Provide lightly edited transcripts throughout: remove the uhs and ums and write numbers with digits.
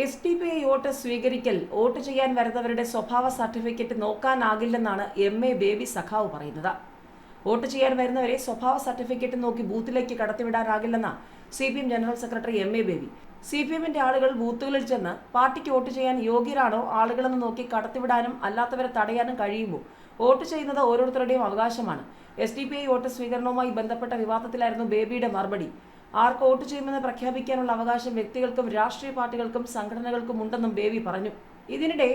SDPI vote സ്വീകരിക്കൽ vote ചെയ്യാൻ വരുന്നവരുടെ സ്വഭാവ സർട്ടിഫിക്കറ്റ് നോക്കാനാകില്ലെന്നാണ് MA ബേബി സഖാവ് പറയുന്നത്. വോട്ട് ചെയ്യാൻ വരുന്നവരെ സ്വഭാവ സർട്ടിഫിക്കറ്റ് നോക്കി ബൂത്തിലേക്ക് കടത്തിവിടാനാകില്ലെന്ന CPM general secretary MA Baby. CPMന്റെ ആളുകൾ ബൂത്തുകളിൽ ചെന്ന് പാർട്ടിക്ക് വോട്ട് ചെയ്യാൻ യോഗ്യരാണോ ആളുകളെന്ന് നോക്കി കടത്തിവിടാനും അല്ലാത്തവരെ തടയാനും കഴിയുമോ? വോട്ട് ചെയ്യുന്നത് ഓരോരുത്തരുടെയും അവകാശമാണ്. SDPI വോട്ട് സ്വീകരണവുമായി ബന്ധപ്പെട്ട വിവാദത്തിലായിരുന്നു ബേബിയുടെ മറുപടി. ആർക്ക് വോട്ട് ചെയ്യുമെന്ന് പ്രഖ്യാപിക്കാനുള്ള അവകാശം വ്യക്തികൾക്കും രാഷ്ട്രീയ പാർട്ടികൾക്കും സംഘടനകൾക്കും ഉണ്ടെന്നും ബേബി പറഞ്ഞു. ഇതിനിടെ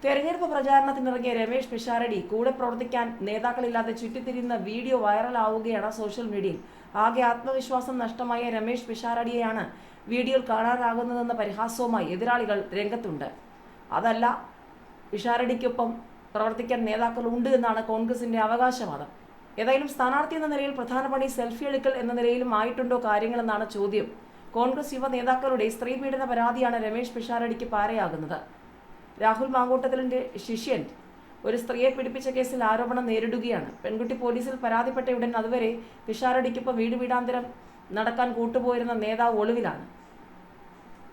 തെരഞ്ഞെടുപ്പ് പ്രചാരണത്തിനിറങ്ങിയ രമേശ് പിഷാരടി കൂടെ പ്രവർത്തിക്കാൻ നേതാക്കളില്ലാതെ ചുറ്റിത്തിരിയുന്ന വീഡിയോ വൈറലാവുകയാണ് സോഷ്യൽ മീഡിയയിൽ. ആകെ ആത്മവിശ്വാസം നഷ്ടമായ രമേശ് പിഷാരടിയെയാണ് വീഡിയോയിൽ കാണാനാകുന്നതെന്ന പരിഹാസവുമായി എതിരാളികൾ രംഗത്തുണ്ട്. അതല്ല, പിഷാരടിക്കൊപ്പം പ്രവർത്തിക്കാൻ നേതാക്കളുണ്ട് എന്നാണ് കോൺഗ്രസിന്റെ അവകാശവാദം. ഏതായാലും സ്ഥാനാർത്ഥി എന്ന നിലയിൽ പ്രധാന പണി സെൽഫി എടുക്കൽ എന്ന നിലയിലും ആയിട്ടുണ്ടോ കാര്യങ്ങളെന്നാണ് ചോദ്യം. കോൺഗ്രസ് യുവ നേതാക്കളുടെ സ്ത്രീ പീഡന പരാതിയാണ് രമേശ് പിഷാരടിക്ക് പാരയാകുന്നത്. രാഹുൽ മാങ്കൂട്ടത്തിലിന്റെ ശിഷ്യൻ ഒരു സ്ത്രീയെ പീഡിപ്പിച്ച കേസിൽ ആരോപണം നേരിടുകയാണ്. പെൺകുട്ടി പോലീസിൽ പരാതിപ്പെട്ടയുടൻ അതുവരെ പിഷാരടിക്കൊപ്പം വീടാന്തരം നടക്കാൻ കൂട്ടുപോയിരുന്ന നേതാവ് ഒളിവിലാണ്.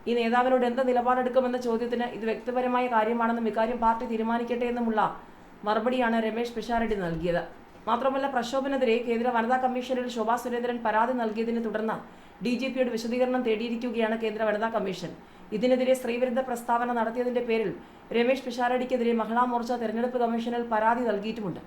ഈ നേതാവിനോട് എന്ത് നിലപാടെടുക്കുമെന്ന ചോദ്യത്തിന് ഇത് വ്യക്തിപരമായ കാര്യമാണെന്നും ഇക്കാര്യം പാർട്ടി തീരുമാനിക്കട്ടെ എന്നുമുള്ള മറുപടിയാണ് രമേശ് പിഷാരടി നൽകിയത്. മാത്രമല്ല, പ്രക്ഷോഭത്തിനെതിരെ കേന്ദ്ര വനിതാ കമ്മീഷനിൽ ശോഭാ സുരേന്ദ്രൻ പരാതി നൽകിയതിനെ തുടർന്ന് DGPയുടെ വിശദീകരണം തേടിയിരിക്കുകയാണ് കേന്ദ്ര വനിതാ കമ്മീഷൻ. ഇതിനെതിരെ സ്ത്രീവിരുദ്ധ പ്രസ്താവന നടത്തിയതിന്റെ പേരിൽ രമേശ് പിഷാരടിക്കെതിരെ മഹിളാ മോർച്ച തെരഞ്ഞെടുപ്പ് കമ്മീഷനിൽ പരാതി നൽകിയിട്ടുമുണ്ട്.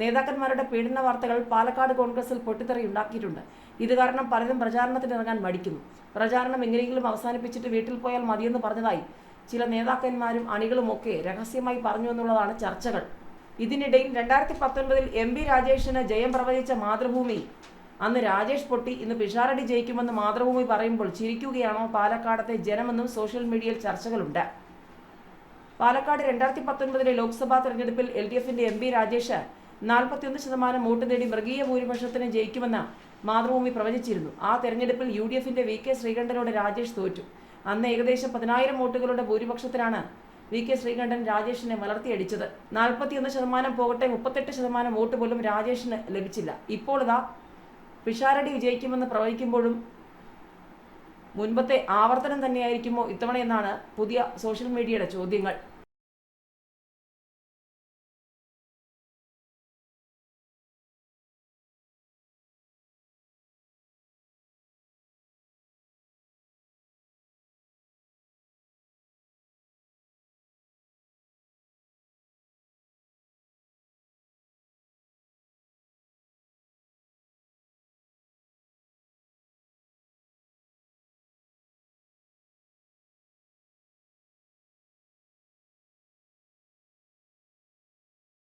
നേതാക്കന്മാരുടെ പീഡന വാർത്തകൾ പാലക്കാട് കോൺഗ്രസിൽ പൊട്ടിത്തെറിയുണ്ടാക്കിയിട്ടുണ്ട്. ഇത് കാരണം പലരും പ്രചാരണത്തിനിറങ്ങാൻ മടിക്കുന്നു. പ്രചാരണം എങ്ങനെയെങ്കിലും അവസാനിപ്പിച്ചിട്ട് വീട്ടിൽ പോയാൽ മതിയെന്ന് പറഞ്ഞതായി ചില നേതാക്കന്മാരും അണികളുമൊക്കെ രഹസ്യമായി പറഞ്ഞു എന്നുള്ളതാണ് ചർച്ചകൾ. ഇതിനിടയിൽ 2019 MB രാജേഷിന് ജയം പ്രവചിച്ച മാതൃഭൂമി അന്ന് രാജേഷ് പൊട്ടി, ഇന്ന് പിഷാരടി ജയിക്കുമെന്ന് മാതൃഭൂമി പറയുമ്പോൾ ചിരിക്കുകയാണോ പാലക്കാടത്തെ ജനമെന്നും സോഷ്യൽ മീഡിയയിൽ ചർച്ചകളുണ്ട്. പാലക്കാട് 2019 ലോക്സഭാ തെരഞ്ഞെടുപ്പിൽ LDFന്റെ MB രാജേഷ് 41% വോട്ട് നേടി മൃഗീയ ഭൂരിപക്ഷത്തിന് ജയിക്കുമെന്ന് മാതൃഭൂമി പ്രവചിച്ചിരുന്നു. ആ തെരഞ്ഞെടുപ്പിൽ UDFന്റെ VK ശ്രീകണ്ഠനോട് രാജേഷ് തോറ്റു. അന്ന് ഏകദേശം 10,000 വോട്ടുകളുടെ ഭൂരിപക്ഷത്തിനാണ് VK ശ്രീകണ്ഠൻ രാജേഷിനെ വളർത്തിയടിച്ചത്. 41% പോകട്ടെ, 38% വോട്ട് പോലും രാജേഷിന് ലഭിച്ചില്ല. ഇപ്പോൾ ഇതാ പിഷാരടി വിജയിക്കുമെന്ന് പ്രവചിക്കുമ്പോഴും മുൻപത്തെ ആവർത്തനം തന്നെയായിരിക്കുമോ ഇത്തവണ എന്നാണ് പുതിയ സോഷ്യൽ മീഡിയയുടെ ചോദ്യങ്ങൾ.